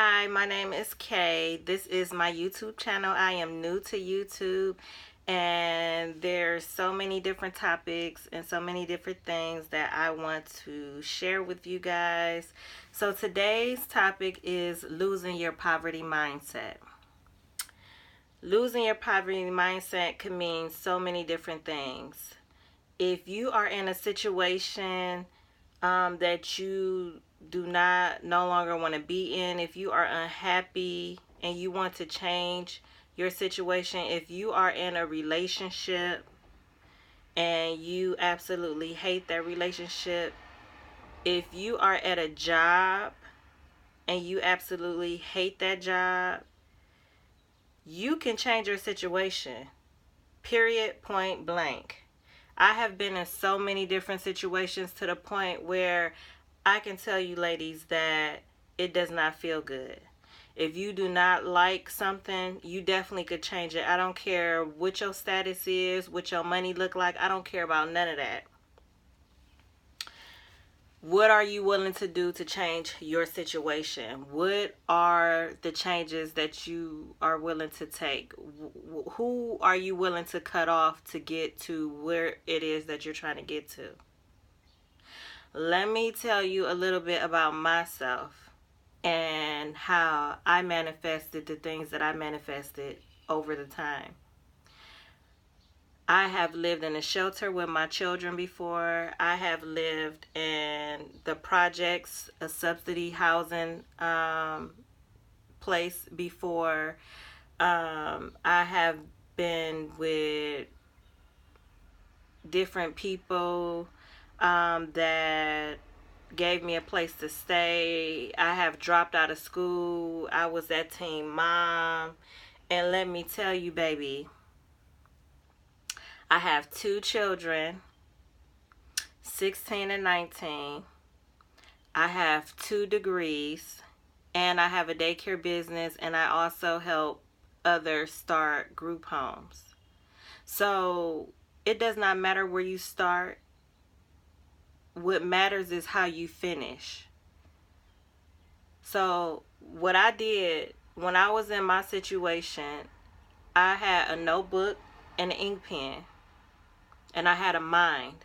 Hi, my name is Kay. This is my YouTube channel. I am new to YouTube and there's so many different topics and so many different things that I want to share with you guys. So today's topic is losing your poverty mindset. Losing your poverty mindset can mean so many different things. If you are in a situation that you do not no longer want to be in, if you are unhappy and you want to change your situation, if you are in a relationship and you absolutely hate that relationship, if you are at a job and you absolutely hate that job, you can change your situation. Period, point blank. I have been in so many different situations to the point where I can tell you, ladies, that it does not feel good. If you do not like something, you definitely could change it. I don't care what your status is, what your money look like. I don't care about none of that. What are you willing to do to change your situation? What are the changes that you are willing to take? Who are you willing to cut off to get to where it is that you're trying to get to? Let me tell you a little bit about myself and how I manifested the things that I manifested over the time. I have lived in a shelter with my children before. I have lived in the projects, a subsidy housing place before. I have been with different people that gave me a place to stay. I have dropped out of school. I was that teen mom. And let me tell you, baby, I have two children, 16 and 19. I have 2 degrees, and I have a daycare business, and I also help others start group homes. So it does not matter where you start. What matters is how you finish. So what I did when I was in my situation, I had a notebook and an ink pen, and I had a mind.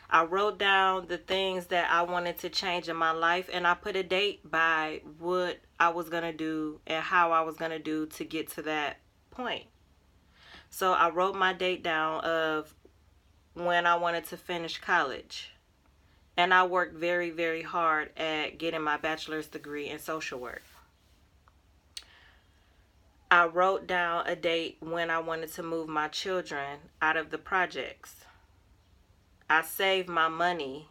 I wrote down the things that I wanted to change in my life, and I put a date by what I was going to do and how I was going to do to get to that point. So I wrote my date down of when I wanted to finish college. And I worked very, very hard at getting my bachelor's degree in social work. I wrote down a date when I wanted to move my children out of the projects. I saved my money,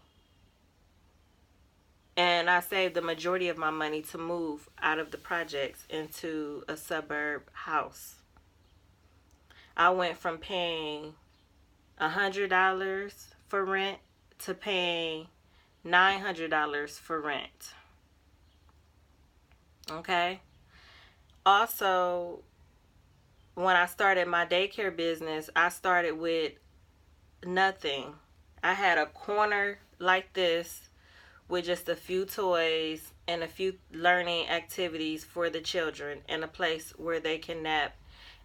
and I saved the majority of my money to move out of the projects into a suburb house. I went from paying $100 for rent to paying $900 for rent. Okay? Also, when I started my daycare business, I started with nothing. I had a corner like this with just a few toys and a few learning activities for the children and a place where they can nap.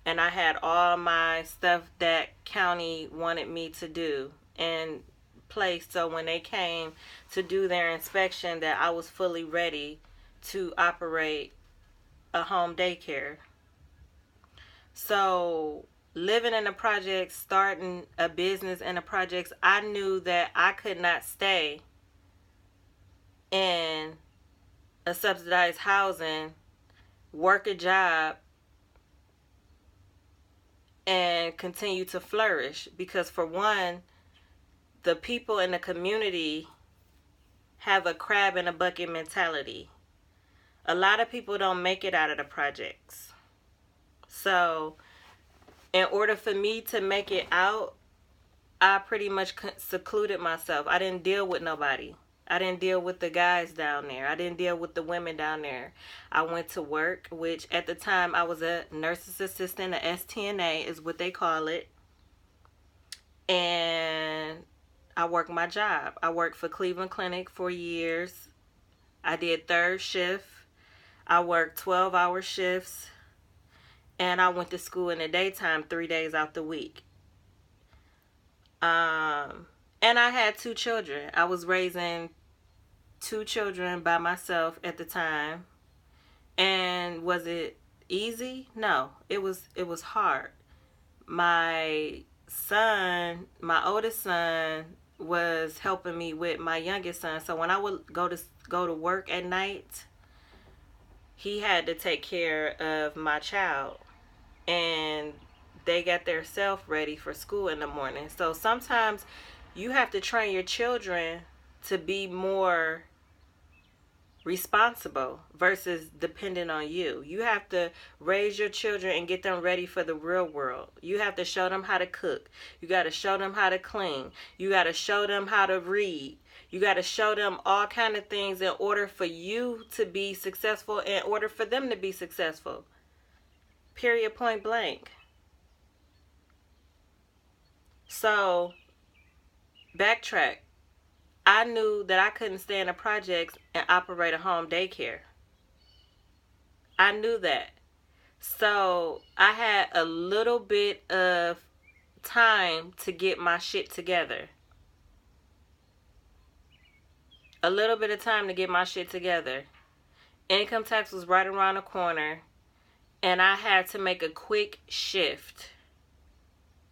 And I had all my stuff that county wanted me to do in place, so when they came to do their inspection, that I was fully ready to operate a home daycare. So living in the projects, starting a business in the projects, I knew that I could not stay in a subsidized housing, work a job, and continue to flourish. Because for one, the people in the community have a crab in a bucket mentality. A lot of people don't make it out of the projects. So in order for me to make it out, I pretty much secluded myself. I didn't deal with nobody. I didn't deal with the guys down there. I didn't deal with the women down there. I went to work, which at the time I was a nurse's assistant, a STNA is what they call it. And I worked my job. I worked for Cleveland Clinic for years. I did third shift. I worked 12-hour shifts, and I went to school in the daytime 3 days out the week. And I had 2 children. I was raising 2 children by myself at the time. And was it easy? No, it was hard. My son, my oldest son, was helping me with my youngest son. So when I would go to work at night, he had to take care of my child, and they got their self ready for school in the morning. So sometimes you have to train your children to be more responsible versus dependent on you. You have to raise your children and get them ready for the real world. You have to show them how to cook. You got to show them how to clean. You got to show them how to read. You got to show them all kind of things in order for you to be successful, in order for them to be successful. Period, point blank. So, backtrack. I knew that I couldn't stay in the projects and operate a home daycare. I knew that. So I had a little bit of time to get my shit together. A little bit of time to get my shit together. Income tax was right around the corner, and I had to make a quick shift.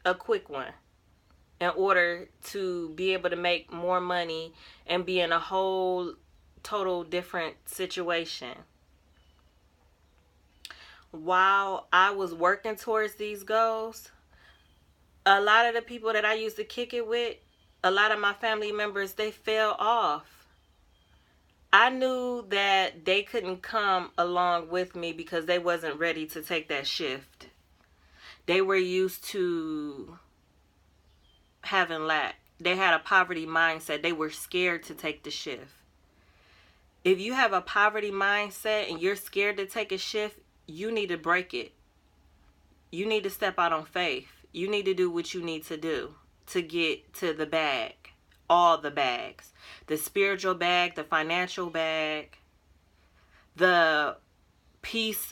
A quick one. In order to be able to make more money and be in a whole total different situation. While I was working towards these goals, a lot of the people that I used to kick it with, a lot of my family members, they fell off. I knew that they couldn't come along with me because they wasn't ready to take that shift. They were used to having lack. They had a poverty mindset. They were scared to take the shift. If you have a poverty mindset and you're scared to take a shift, you need to break it. You need to step out on faith. You need to do what you need to do to get to the bag. All the bags. The spiritual bag, the financial bag, the peace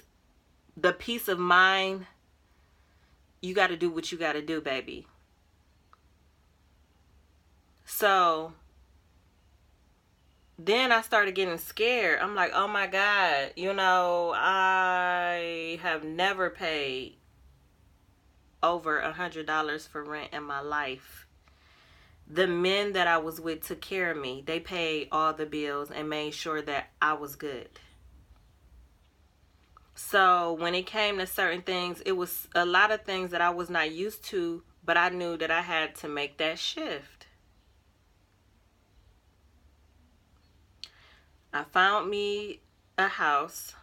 of mind. You got to do what you got to do, baby. So then I started getting scared. I'm like, oh my God, I have never paid over $100 for rent in my life. The men that I was with took care of me. They paid all the bills and made sure that I was good. So when it came to certain things, it was a lot of things that I was not used to, but I knew that I had to make that shift. I found me a house.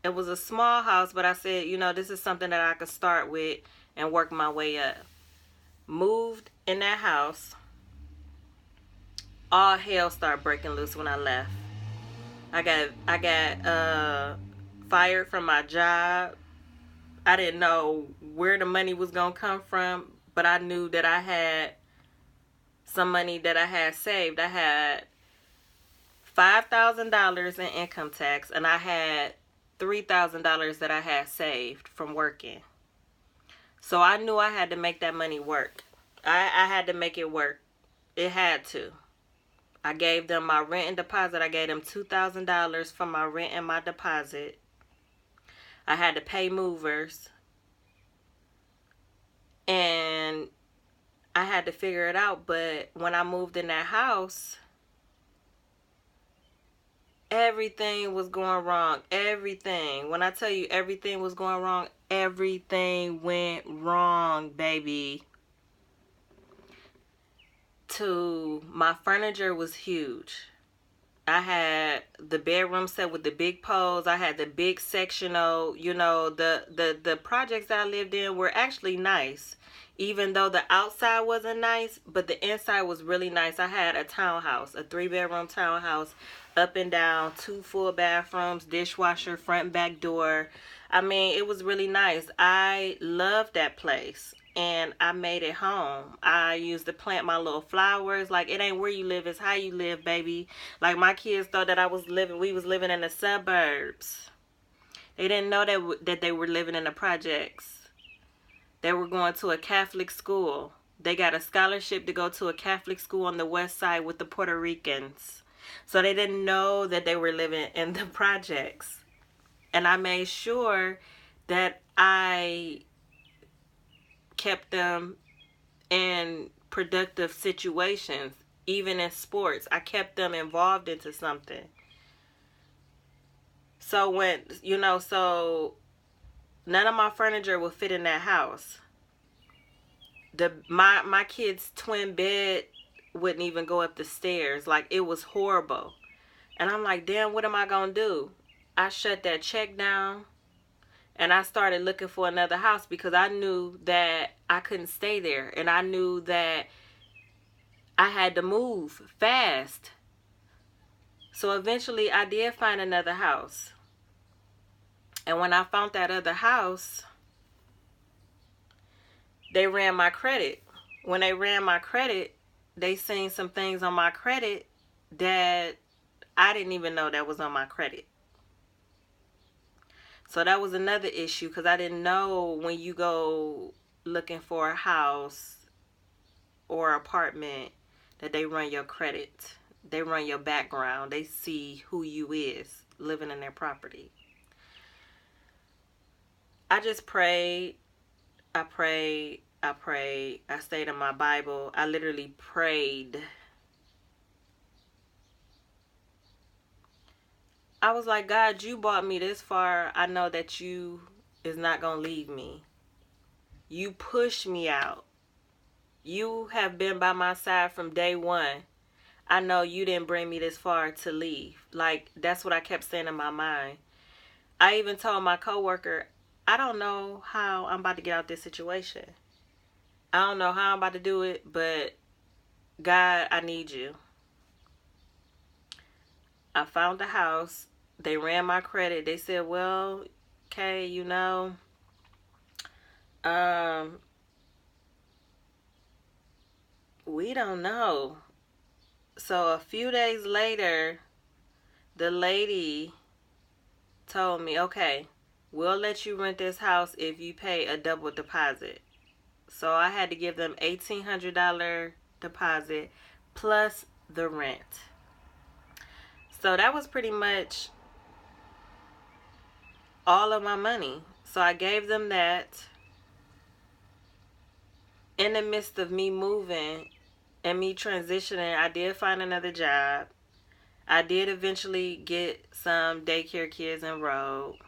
It was a small house, but I said, this is something that I could start with and work my way up. Moved in that house. All hell started breaking loose when I left. I got fired from my job. I didn't know where the money was going to come from, but I knew that I had some money that I had saved. I had $5,000 in income tax, and I had $3,000 that I had saved from working. So I knew I had to make that money work. I had to make it work. It had to. I gave them my rent and deposit. I gave them $2,000 for my rent and my deposit. I had to pay movers. And I had to figure it out. But when I moved in that house, everything was going wrong. Everything. When I tell you everything was going wrong, everything went wrong, baby. My furniture was huge. I had the bedroom set with the big poles. I had the big sectional. The projects that I lived in were actually nice. Even though the outside wasn't nice, but the inside was really nice. I had a townhouse, a 3-bedroom townhouse, up and down, 2 full bathrooms, dishwasher, front and back door. I mean, it was really nice. I loved that place. and I made it home. I used to plant my little flowers. Like, it ain't where you live, it's how you live, baby. Like, my kids thought that we was living in the suburbs. They didn't know that they were living in the projects. They were going to a Catholic school. They got a scholarship to go to a Catholic school on the west side with the Puerto Ricans. So they didn't know that they were living in the projects. And I made sure that I kept them in productive situations, even in sports. I kept them involved into something. So so none of my furniture will fit in that house. My kid's twin bed wouldn't even go up the stairs. Like, it was horrible. And I'm like, damn, what am I gonna do? I shut that check down and I started looking for another house because I knew that I couldn't stay there. And I knew that I had to move fast. So eventually I did find another house. And when I found that other house, they ran my credit. When they ran my credit, they seen some things on my credit that I didn't even know that was on my credit. So that was another issue because I didn't know when you go looking for a house or apartment that they run your credit. They run your background. They see who you is living in their property. I just prayed. I prayed. I prayed. I stayed in my Bible. I literally prayed. I was like, God, you brought me this far. I know that you is not going to leave me. You pushed me out. You have been by my side from day one. I know you didn't bring me this far to leave. Like, that's what I kept saying in my mind. I even told my coworker, I don't know how I'm about to get out this situation. I don't know how I'm about to do it, but God, I need you. I found the house. They ran my credit. They said, well, okay, we don't know. So a few days later, the lady told me, okay, we'll let you rent this house if you pay a double deposit. So I had to give them $1,800 deposit plus the rent. So that was pretty much all of my money. So I gave them that. In the midst of me moving and me transitioning, I did find another job. I did eventually get some daycare kids enrolled.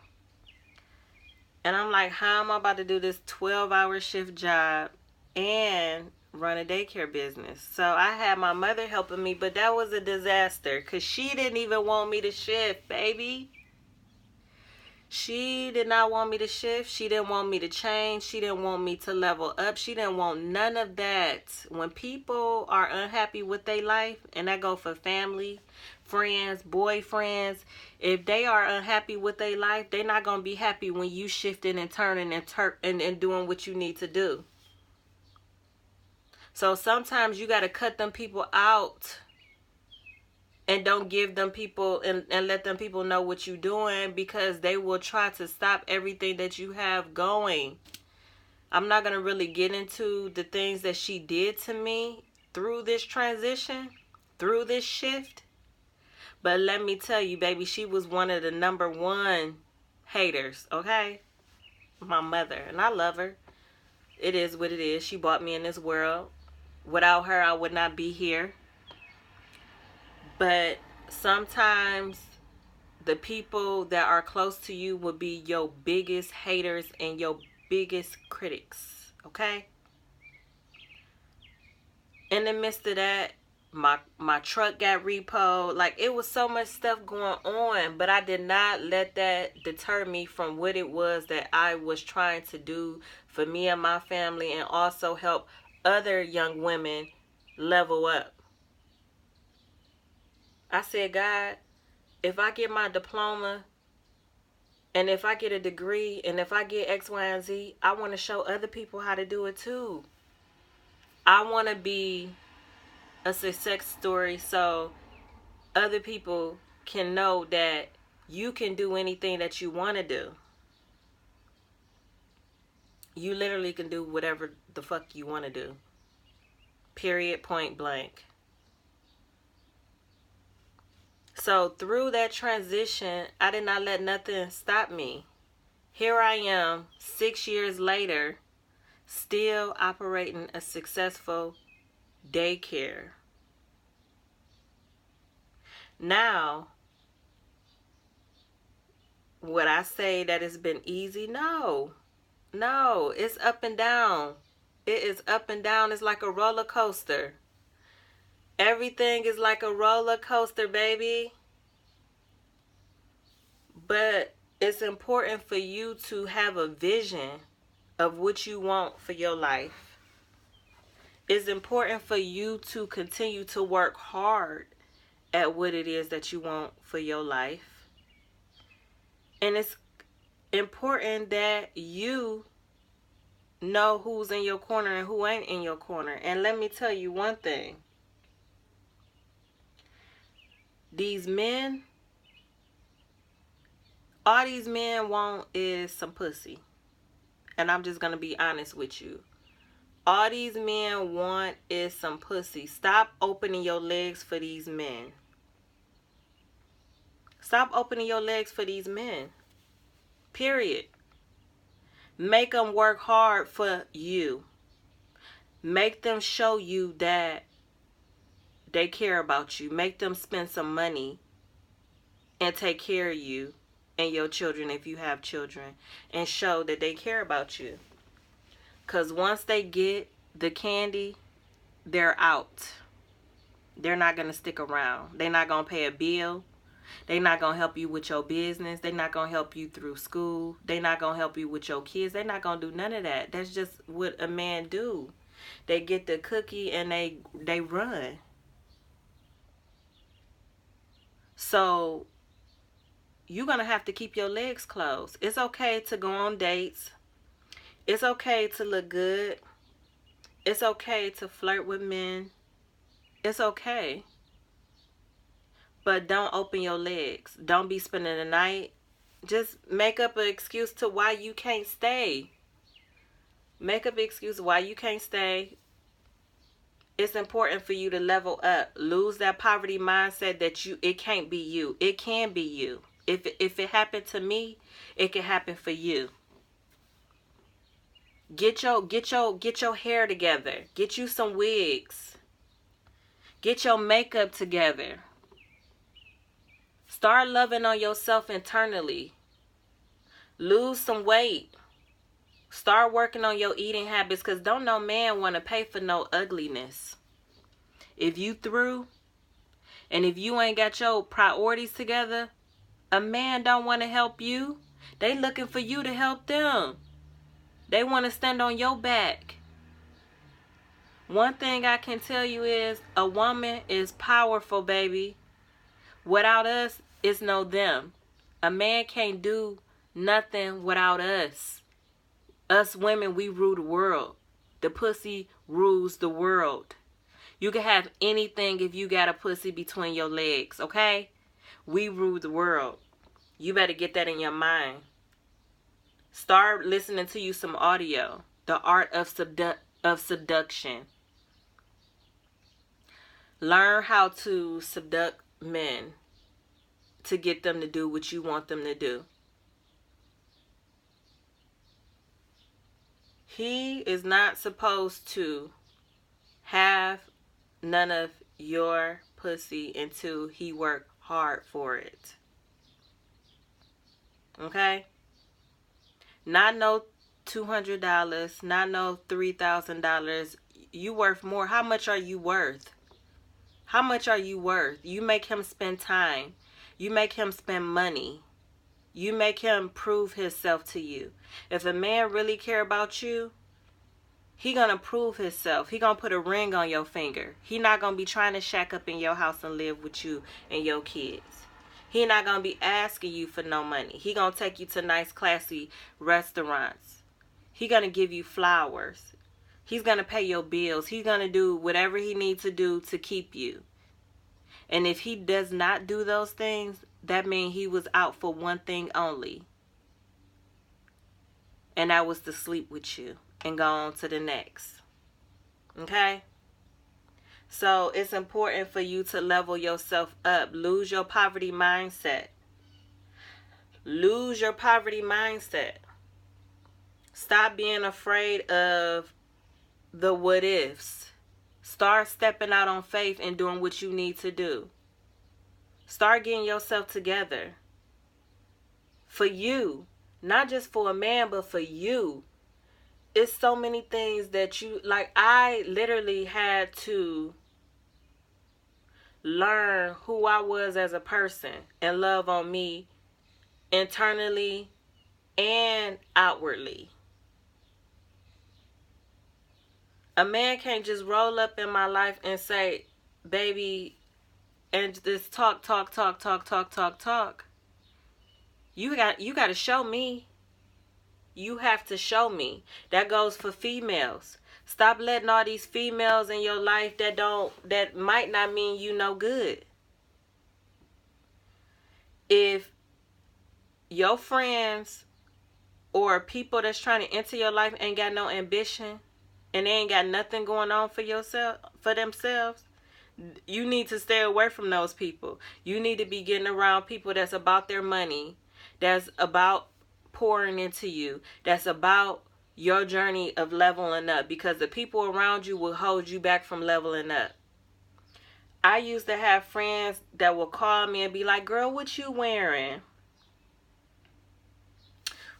And I'm like, how am I about to do this 12-hour shift job and run a daycare business? So I had my mother helping me, but that was a disaster because she didn't even want me to shift, baby. She did not want me to shift. She didn't want me to change. She didn't want me to level up. She didn't want none of that. When people are unhappy with their life, and that go for family, friends, boyfriends, if they are unhappy with their life, they're not going to be happy when you shifting and turning and doing what you need to do. So sometimes you got to cut them people out and don't give them people and let them people know what you're doing because they will try to stop everything that you have going. I'm not going to really get into the things that she did to me through this transition, through this shift. But let me tell you, baby, she was one of the number one haters, okay? My mother. And I love her. It is what it is. She brought me in this world. Without her, I would not be here. But sometimes the people that are close to you will be your biggest haters and your biggest critics, okay? In the midst of that, my truck got repoed. Like, it was so much stuff going on, but I did not let that deter me from what it was that I was trying to do for me and my family and also help other young women level up. I said, God, if I get my diploma And if I get a degree and if I get X, Y, and Z, I want to show other people how to do it too. I want to be a success story so other people can know that you can do anything that you want to do. You literally can do whatever the fuck you want to do. Period, point blank. So through that transition, I did not let nothing stop me. Here I am, 6 years later, still operating a successful daycare. Now, would I say that it's been easy? No, it's up and down. It is up and down. It's like a roller coaster. Everything is like a roller coaster, baby. But it's important for you to have a vision of what you want for your life. It's important for you to continue to work hard at what it is that you want for your life. And it's important that you know who's in your corner and who ain't in your corner. And let me tell you one thing. These men, all these men want is some pussy. And I'm just going to be honest with you. All these men want is some pussy. Stop opening your legs for these men. Stop opening your legs for these men. Period. Make them work hard for you. Make them show you that they care about you. Make them spend some money and take care of you and your children if you have children, and show that they care about you. Because once they get the candy, they're out. They're not going to stick around. They're not going to pay a bill. They're not going to help you with your business. They're not going to help you through school. They're not going to help you with your kids. They're not going to do none of that. That's just what a man do. They get the cookie and they run. So you're going to have to keep your legs closed. It's okay to go on dates. It's okay to look good. It's okay to flirt with men. It's okay. But don't open your legs. Don't be spending the night. Just make up an excuse to why you can't stay. Make up an excuse why you can't stay. It's important for you to level up. Lose that poverty mindset that it can't be you. It can be you. If it happened to me, it can happen for you. Get your hair together. Get you some wigs. Get your makeup together. Start loving on yourself internally. Lose some weight. Start working on your eating habits, because don't no man want to pay for no ugliness. If you through, and if you ain't got your priorities together, a man don't want to help you. They looking for you to help them. They want to stand on your back. One thing I can tell you is a woman is powerful, baby. Without us, it's no them. A man can't do nothing without us. Us women, we rule the world. The pussy rules the world. You can have anything if you got a pussy between your legs, okay? We rule the world. You better get that in your mind. Start listening to you some audio. The Art of Seduction. Learn how to seduce men to get them to do what you want them to do. He is not supposed to have none of your pussy until he worked hard for it. Okay? Not no $200, not no $3,000. You worth more. How much are you worth? How much are you worth? You make him spend time. You make him spend money. You make him prove himself to you. If a man really care about you, he gonna prove himself. He gonna put a ring on your finger. He not gonna be trying to shack up in your house and live with you and your kids. He not going to be asking you for no money. He going to take you to nice, classy restaurants. He going to give you flowers. He's going to pay your bills. He's going to do whatever he needs to do to keep you. And if he does not do those things, that means he was out for one thing only. And that was to sleep with you and go on to the next. Okay? So it's important for you to level yourself up. Lose your poverty mindset. Lose your poverty mindset. Stop being afraid of the what ifs. Start stepping out on faith and doing what you need to do. Start getting yourself together. For you. Not just for a man, but for you. It's so many things that you, like, I literally had to learn who I was as a person and love on me internally and outwardly. A man can't just roll up in my life and say, baby, and just talk. You got to show me. You have to show me. That goes for females. Stop letting all these females in your life that might not mean you no good. If your friends or people that's trying to enter your life ain't got no ambition and they ain't got nothing going on for themselves, you need to stay away from those people. You need to be getting around people that's about their money, that's about pouring into you, that's about your journey of leveling up, because the people around you will hold you back from leveling up. I used to have friends that would call me and be like, girl, what you wearing?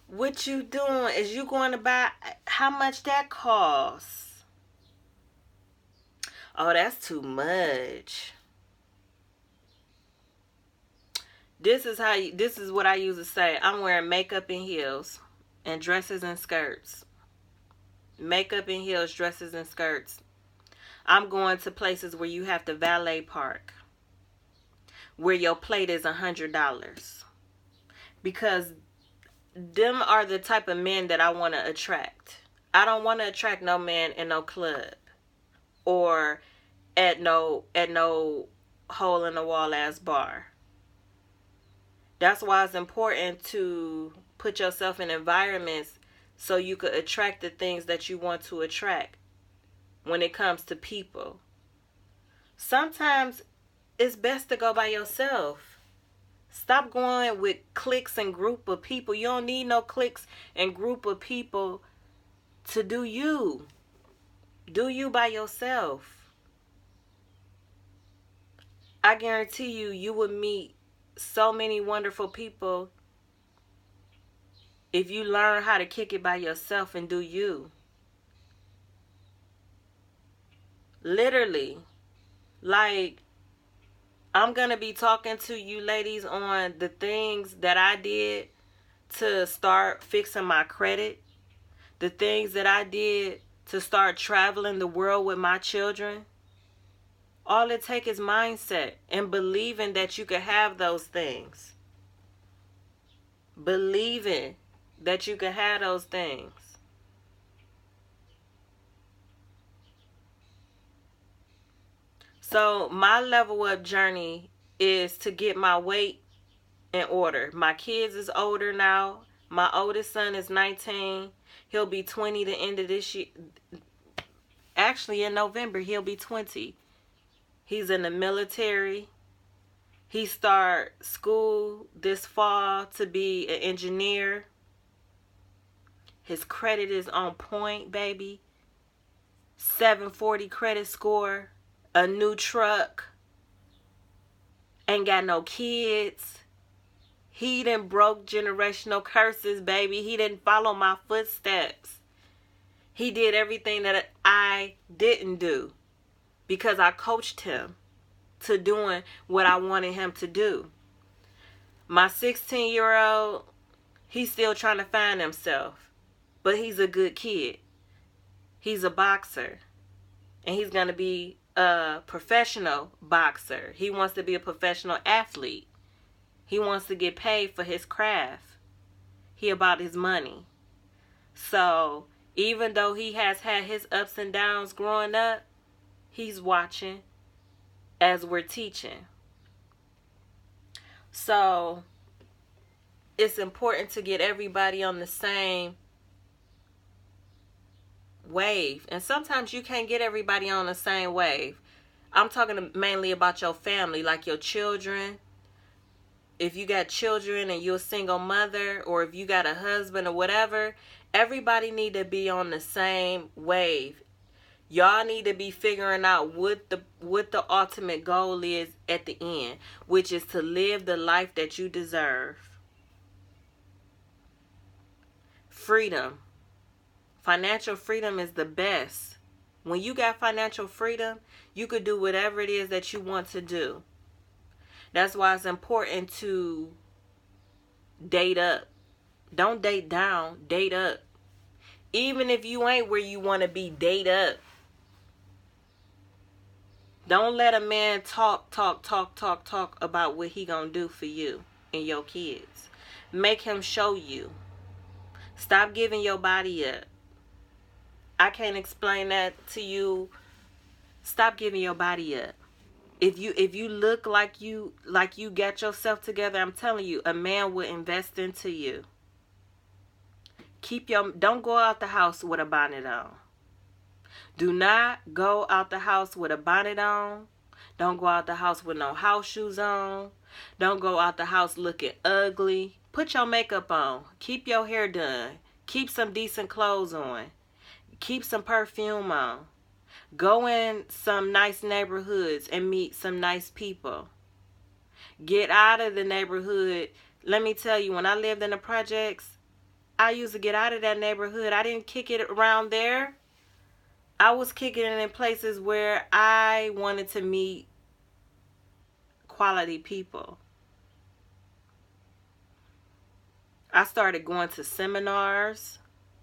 What you doing? Is you going to buy? How much that costs? Oh, that's too much. This is what I used to say. I'm wearing makeup and heels and dresses and skirts. Makeup and heels, dresses and skirts. I'm going to places where you have to valet park, where your plate is $100, because them are the type of men that I want to attract. I don't want to attract no man in no club or at no hole in the wall ass bar. That's why it's important to put yourself in environments so you could attract the things that you want to attract when it comes to people. Sometimes it's best to go by yourself. Stop going with cliques and group of people. You don't need no cliques and group of people to do you. Do you by yourself. I guarantee you would meet so many wonderful people if you learn how to kick it by yourself and do you. Literally. Like, I'm going to be talking to you ladies on the things that I did to start fixing my credit. The things that I did to start traveling the world with my children. All it takes is mindset and believing that you can have those things. Believing that you can have those things. So my level up journey is to get my weight in order. My kids is older now. My oldest son is 19. He'll be 20 the end of this year. Actually, in November, he'll be 20. He's in the military. He start school this fall to be an engineer. His credit is on point, baby. 740 credit score. A new truck. Ain't got no kids. He done broke generational curses, baby. He didn't follow my footsteps. He did everything that I didn't do because I coached him to doing what I wanted him to do. My 16-year-old, he's still trying to find himself, but he's a good kid. He's a boxer, and he's going to be a professional boxer. He wants to be a professional athlete. He wants to get paid for his craft. He about his money. So even though he has had his ups and downs growing up, he's watching as we're teaching. So it's important to get everybody on the same wave. And sometimes you can't get everybody on the same wave. I'm talking mainly about your family, like your children. If you got children and you're a single mother, or if you got a husband or whatever, everybody need to be on the same wave. Y'all need to be figuring out what the ultimate goal is at the end, which is to live the life that you deserve. Freedom. Financial freedom is the best. When you got financial freedom, you could do whatever it is that you want to do. That's why it's important to date up. Don't date down, date up. Even if you ain't where you want to be, date up. Don't let a man talk about what he gonna do for you and your kids. Make him show you. Stop giving your body up. I can't explain that to you. Stop giving your body up. If you look like you got yourself together, I'm telling you, a man will invest into you. Don't go out the house with a bonnet on. Do not go out the house with a bonnet on. Don't go out the house with no house shoes on. Don't go out the house looking ugly. Put your makeup on. Keep your hair done. Keep some decent clothes on. Keep some perfume on. Go in some nice neighborhoods and meet some nice people. Get out of the neighborhood. Let me tell you, when I lived in the projects, I used to get out of that neighborhood. I didn't kick it around there. I was kicking it in places where I wanted to meet quality people. I started going to seminars.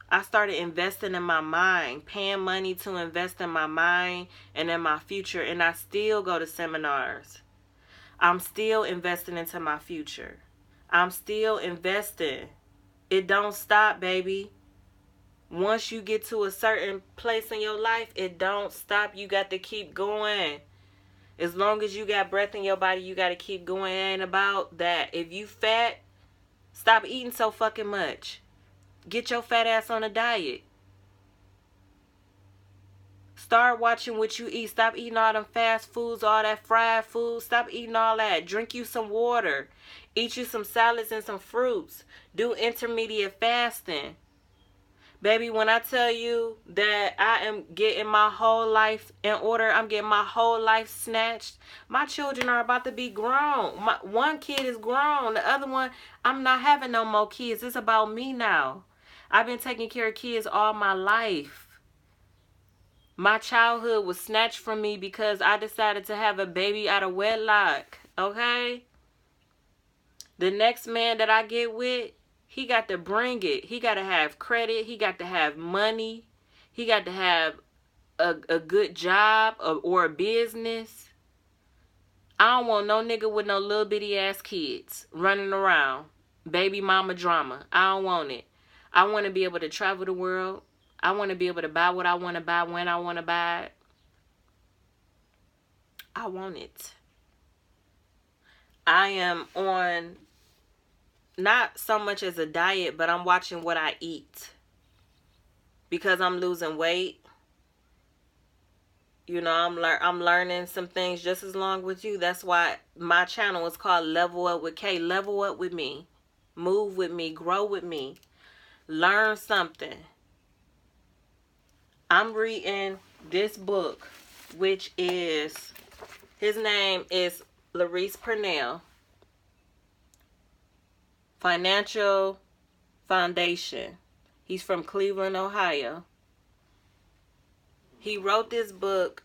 I started investing in my mind, paying money to invest in my mind and in my future. And I still go to seminars. I'm still investing into my future. I'm still investing. It don't stop, baby. Once you get to a certain place in your life, it don't stop. You got to keep going. As long as you got breath in your body, you got to keep going. It ain't about that. If you fat, stop eating so fucking much. Get your fat ass on a diet. Start watching what you eat. Stop eating all them fast foods, all that fried food. Stop eating all that. Drink you some water. Eat you some salads and some fruits. Do intermediate fasting. Baby, when I tell you that I am getting my whole life in order, I'm getting my whole life snatched. My children are about to be grown. One kid is grown. The other one, I'm not having no more kids. It's about me now. I've been taking care of kids all my life. My childhood was snatched from me because I decided to have a baby out of wedlock. Okay? The next man that I get with, he got to bring it. He got to have credit. He got to have money. He got to have a good job or a business. I don't want no nigga with no little bitty ass kids running around. Baby mama drama. I don't want it. I want to be able to travel the world. I want to be able to buy what I want to buy when I want to buy it. I want it. I am on not so much as a diet, but I'm watching what I eat. Because I'm losing weight. You know, I'm learning some things just as long with you. That's why my channel is called Level Up with Kay. Level up with me. Move with me. Grow with me. Learn something. I'm reading this book, which is, his name is Laurice Purnell. Financial Foundation. He's from Cleveland, Ohio. He wrote this book,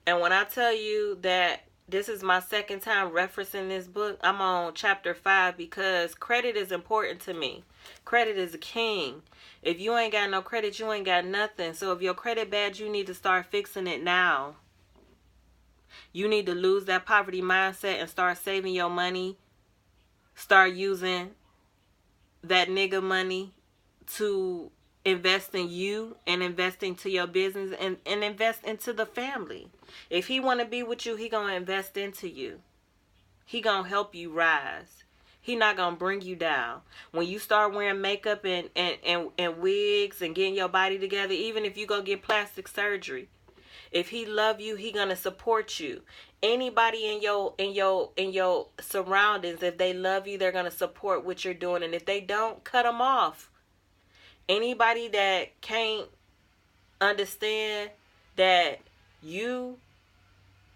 and when I tell you that this is my second time referencing this book, I'm on chapter 5 because credit is important to me. Credit is a king. If you ain't got no credit, you ain't got nothing. So if your credit bad, you need to start fixing it now. You need to lose that poverty mindset and start saving your money start using that nigga money to invest in you and invest into your business and invest into the family. If he want to be with you, he gonna invest into you. He gonna help you rise. He not gonna bring you down. When you start wearing makeup and wigs and getting your body together, even if you go get plastic surgery, if he love you, he gonna support you. Anybody in your surroundings, if they love you, they're gonna support what you're doing. And if they don't, cut them off. Anybody that can't understand that you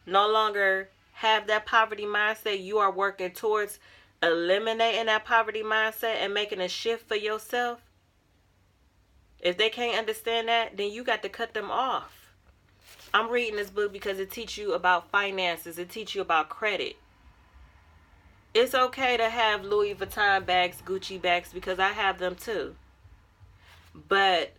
no longer have that poverty mindset, you are working towards eliminating that poverty mindset and making a shift for yourself. If they can't understand that, then you got to cut them off. I'm reading this book because it teaches you about finances. It teaches you about credit. It's okay to have Louis Vuitton bags, Gucci bags, because I have them too. But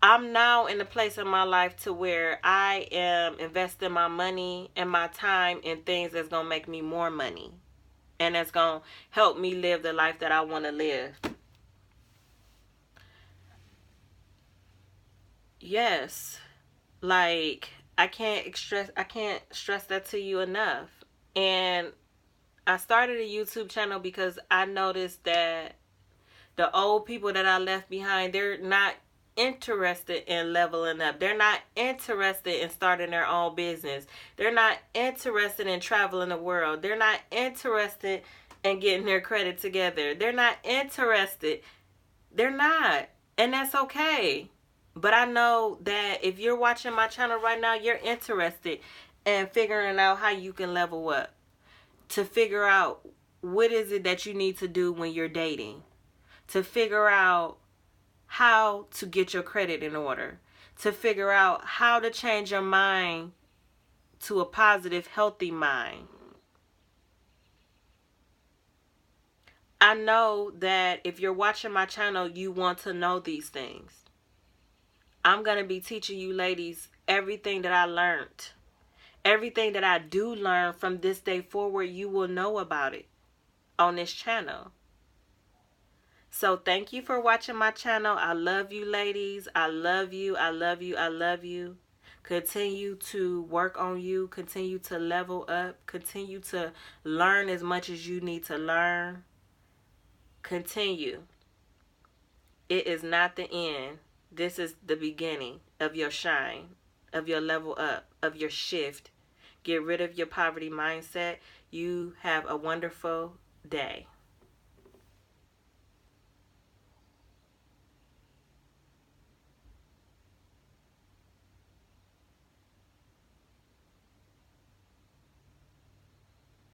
I'm now in a place in my life to where I am investing my money and my time in things that's going to make me more money. And that's going to help me live the life that I want to live. Yes. Like, I can't stress that to you enough. And I started a YouTube channel because I noticed that the old people that I left behind, they're not interested in leveling up. They're not interested in starting their own business. They're not interested in traveling the world. They're not interested in getting their credit together. They're not interested. They're not. And that's okay. But I know that if you're watching my channel right now, you're interested in figuring out how you can level up. To figure out what is it that you need to do when you're dating. To figure out how to get your credit in order. To figure out how to change your mind to a positive, healthy mind. I know that if you're watching my channel, you want to know these things. I'm going to be teaching you ladies everything that I learned. Everything that I do learn from this day forward, you will know about it on this channel. So thank you for watching my channel. I love you, ladies. I love you. I love you. I love you. Continue to work on you. Continue to level up. Continue to learn as much as you need to learn. Continue. It is not the end. This is the beginning of your shine, of your level up, of your shift. Get rid of your poverty mindset. You have a wonderful day.